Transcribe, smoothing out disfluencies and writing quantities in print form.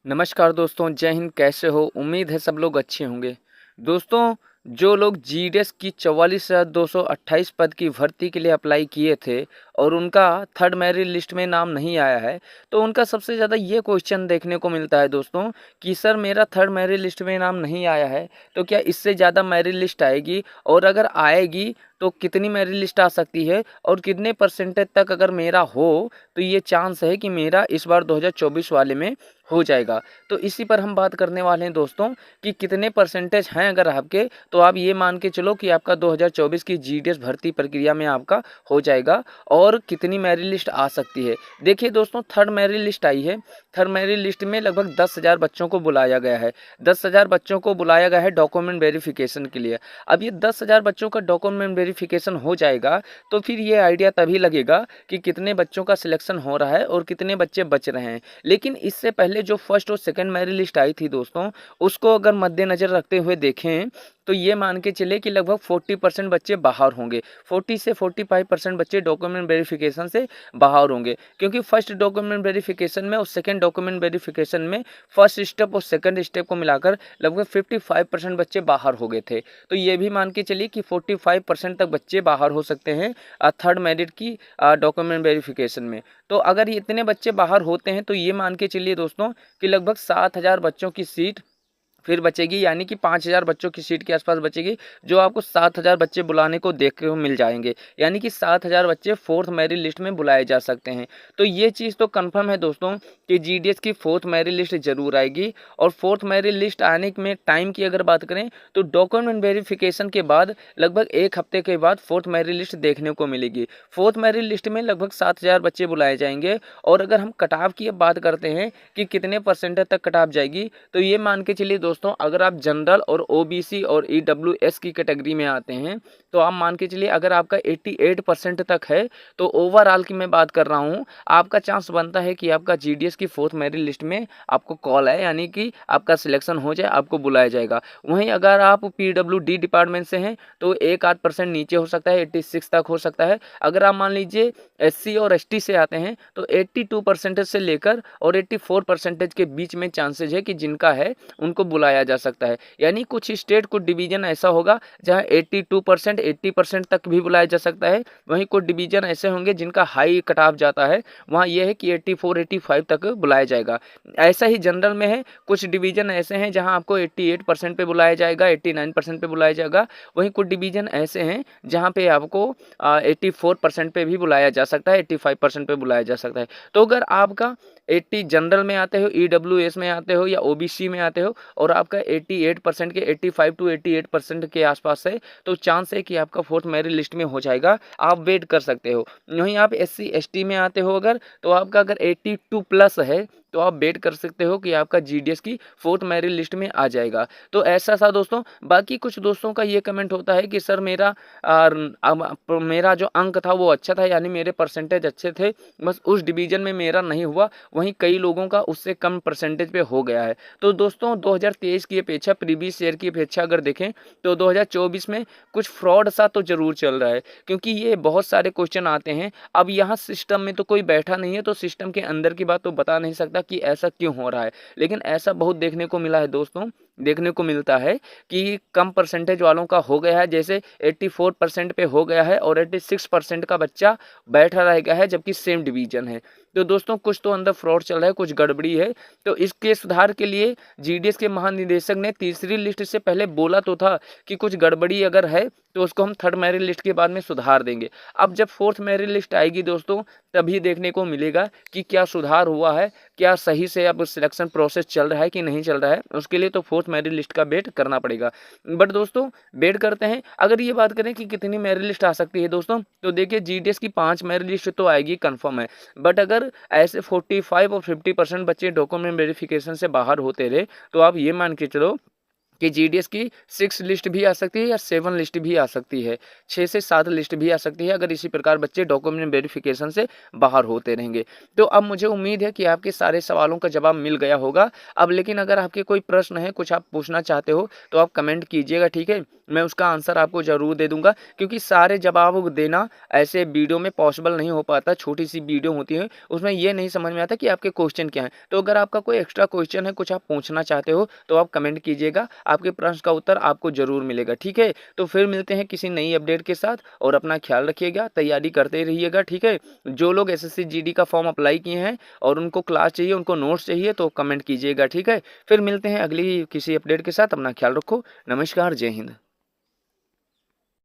नमस्कार दोस्तों, जय हिंद। कैसे हो? उम्मीद है सब लोग अच्छे होंगे। दोस्तों, जो लोग जीडीएस की 44,228 पद की भर्ती के लिए अप्लाई किए थे और उनका थर्ड मेरिट लिस्ट में नाम नहीं आया है, तो उनका सबसे ज़्यादा ये क्वेश्चन देखने को मिलता है दोस्तों कि सर मेरा थर्ड मेरिट लिस्ट में नाम नहीं आया है, तो क्या इससे ज़्यादा मेरिट लिस्ट आएगी? और अगर आएगी तो कितनी मेरिट लिस्ट आ सकती है और कितने परसेंटेज तक अगर मेरा हो तो ये चांस है कि मेरा इस बार 2024 वाले में हो जाएगा। तो इसी पर हम बात करने वाले हैं दोस्तों कि कितने परसेंटेज हैं अगर आपके, तो आप ये मान के चलो कि आपका 2024 की जीडीएस भर्ती प्रक्रिया में आपका हो जाएगा और कितनी मेरिट लिस्ट आ सकती है। देखिए दोस्तों, थर्ड मेरिट लिस्ट आई है। थर्ड मेरिट लिस्ट में लगभग 10,000 बच्चों को बुलाया गया है। 10,000 बच्चों को बुलाया गया है डॉक्यूमेंट वेरिफिकेशन के लिए। अब ये 10,000 बच्चों का डॉक्यूमेंट वेरिफिकेशन हो जाएगा तो फिर ये आइडिया तभी लगेगा कि कितने बच्चों का सिलेक्शन हो रहा है और कितने बच्चे बच रहे हैं। लेकिन इससे पहले जो फर्स्ट और सेकंड मेरिट लिस्ट आई थी दोस्तों, उसको अगर मद्देनजर रखते हुए देखें तो ये मान के चले कि लगभग 40% बच्चे बाहर होंगे। 40 से 45% बच्चे डॉक्यूमेंट वेरिफिकेशन से बाहर होंगे, क्योंकि फर्स्ट डॉक्यूमेंट वेरिफिकेशन में और सेकंड डॉक्यूमेंट वेरिफिकेशन में फर्स्ट स्टेप और सेकंड स्टेप को मिलाकर लगभग 55% बच्चे बाहर हो गए थे। तो ये भी मान के चलिए कि 45% तक बच्चे बाहर हो सकते हैं थर्ड मेरिट की डॉक्यूमेंट वेरिफिकेशन में। तो अगर इतने बच्चे बाहर होते हैं तो ये मान के चलिए दोस्तों कि लगभग 7,000 बच्चों की सीट फिर बचेगी, यानी कि 5,000 बच्चों की सीट के आसपास बचेगी, जो आपको 7,000 बच्चे बुलाने को देखने को मिल जाएंगे। यानी कि 7,000 बच्चे फोर्थ मेरिट लिस्ट में बुलाए जा सकते हैं। तो ये चीज़ तो कंफर्म है दोस्तों कि जीडीएस की फोर्थ मेरिट लिस्ट जरूर आएगी। और फोर्थ मेरिट लिस्ट आने में टाइम की अगर बात करें तो डॉक्यूमेंट वेरिफिकेशन के बाद लगभग 1 हफ्ते के बाद फोर्थ मेरिट लिस्ट देखने को मिलेगी। फोर्थ मेरिट लिस्ट में लगभग 7,000 बच्चे बुलाए जाएंगे। और अगर हम कटाव की अब बात करते हैं कि कितने परसेंटेज तक कटाव जाएगी, तो ये मान के चलिए दोस्तों, अगर आप जनरल और ओबीसी और ईडब्ल्यूएस की कैटेगरी में आते हैं तो आप मान के चलिए अगर आपका 88% तक है तो ओवरऑल की मैं बात कर रहा हूं, आपका चांस बनता है कि आपका जीडीएस की फोर्थ मेरिट लिस्ट में आपको कॉल है, यानी कि आपका सिलेक्शन हो जाए, आपको बुलाया जाएगा। वहीं अगर आप पीडब्ल्यूडी डिपार्टमेंट से हैं तो 1-8% नीचे हो सकता है, 86 तक हो सकता है। अगर आप मान लीजिए एससी और एसटी से आते हैं तो 82% से लेकर और 84% के बीच में चांसेज है कि जिनका है उनको बुलाया जा सकता है। यानी कुछ स्टेट कुछ डिवीजन ऐसा होगा जहां 82% 80% तक भी बुलाया जा सकता है। वहीं कुछ डिवीजन ऐसे होंगे जिनका हाई कट ऑफ जाता है, वहां यह है कि 84 85 तक बुलाया जाएगा। ऐसा ही जनरल में है, कुछ डिवीजन ऐसे हैं जहां आपको 88% पे बुलाया जाएगा, 89% पे बुलाया जाएगा। वहीं कुछ डिवीजन ऐसे हैं जहां पे आपको 84% पे भी बुलाया जा सकता है, 85% पे बुलाया जा सकता है। तो अगर आपका 80 जनरल में आते हो, ईडब्ल्यूएस में आते हो या ओबीसी में आते हो और आपका 88% के 85 टू 88% के आसपास है, तो चांस है कि आपका फोर्थ मेरिट लिस्ट में हो जाएगा, आप वेट कर सकते हो। वहीं आप एससी एसटी में आते हो अगर, तो आपका अगर 82 प्लस है तो आप वेट कर सकते हो कि आपका जीडीएस की फोर्थ मेरिट लिस्ट में आ जाएगा। तो ऐसा था दोस्तों। बाकी कुछ दोस्तों का ये कमेंट होता है कि सर मेरा जो अंक था वो अच्छा था, यानी मेरे परसेंटेज अच्छे थे, बस उस डिवीजन में मेरा नहीं हुआ, वहीं कई लोगों का उससे कम परसेंटेज पे हो गया है। तो दोस्तों 2023 की अपेक्षा, प्रीवियस ईयर की अपेक्षा अगर देखें तो 2024 में कुछ फ्रॉड सा तो जरूर चल रहा है, क्योंकि ये बहुत सारे क्वेश्चन आते हैं। अब यहाँ सिस्टम में तो कोई बैठा नहीं है तो सिस्टम के अंदर की बात तो बता नहीं सकता कि ऐसा क्यों हो रहा है, लेकिन ऐसा बहुत देखने को मिला है दोस्तों, देखने को मिलता है कि कम परसेंटेज वालों का हो गया है, जैसे 84% पे हो गया है और 86% का बच्चा बैठा रह गया है जबकि सेम डिवीजन है। तो दोस्तों कुछ तो अंदर फ्रॉड चल रहा है, कुछ गड़बड़ी है। तो इसके सुधार के लिए जीडीएस के महानिदेशक ने तीसरी लिस्ट से पहले बोला तो था कि कुछ गड़बड़ी अगर है तो उसको हम थर्ड मेरिट लिस्ट के बाद में सुधार देंगे। अब जब फोर्थ मेरिट लिस्ट आएगी दोस्तों, तभी देखने को मिलेगा कि क्या सुधार हुआ है, क्या सही से अब सिलेक्शन प्रोसेस चल रहा है कि नहीं चल रहा है। उसके लिए तो फोर्थ मेरिट लिस्ट का वेट करना पड़ेगा। बट दोस्तों वेट करते हैं। अगर ये बात करें कि कितनी मेरिट लिस्ट आ सकती है दोस्तों, तो देखिए जीडीएस की 5 मेरिट लिस्ट तो आएगी, कंफर्म है। बट अगर ऐसे 45 और 50% बच्चे डॉक्यूमेंट वेरिफिकेशन से बाहर होते रहे तो आप ये मान के चलो कि जीडीएस की 6 लिस्ट भी आ सकती है या 7 लिस्ट भी आ सकती है, 6 से 7 लिस्ट भी आ सकती है, अगर इसी प्रकार बच्चे डॉक्यूमेंट वेरिफिकेशन से बाहर होते रहेंगे। तो अब मुझे उम्मीद है कि आपके सारे सवालों का जवाब मिल गया होगा। अब लेकिन अगर आपके कोई प्रश्न है, कुछ आप पूछना चाहते हो तो आप कमेंट कीजिएगा, ठीक है। मैं उसका आंसर आपको ज़रूर दे दूँगा, क्योंकि सारे जवाब देना ऐसे वीडियो में पॉसिबल नहीं हो पाता। छोटी-सी वीडियो होती है, उसमें ये नहीं समझ में आता कि आपके क्वेश्चन क्या हैं। तो अगर आपका कोई एक्स्ट्रा क्वेश्चन है, कुछ आप पूछना चाहते हो, तो आप कमेंट कीजिएगा, आपके प्रश्न का उत्तर आपको ज़रूर मिलेगा, ठीक है? तो फिर मिलते हैं किसी नई अपडेट के साथ, और अपना ख्याल रखिएगा, तैयारी करते रहिएगा, ठीक है? जो लोग एसएससी जीडी का फॉर्म अप्लाई किए हैं और उनको क्लास चाहिए, उनको नोट्स चाहिए, तो कमेंट कीजिएगा, ठीक है? फिर मिलते हैं अगली किसी अपडेट के साथ। अपना ख्याल रखो। नमस्कार, जय हिंद।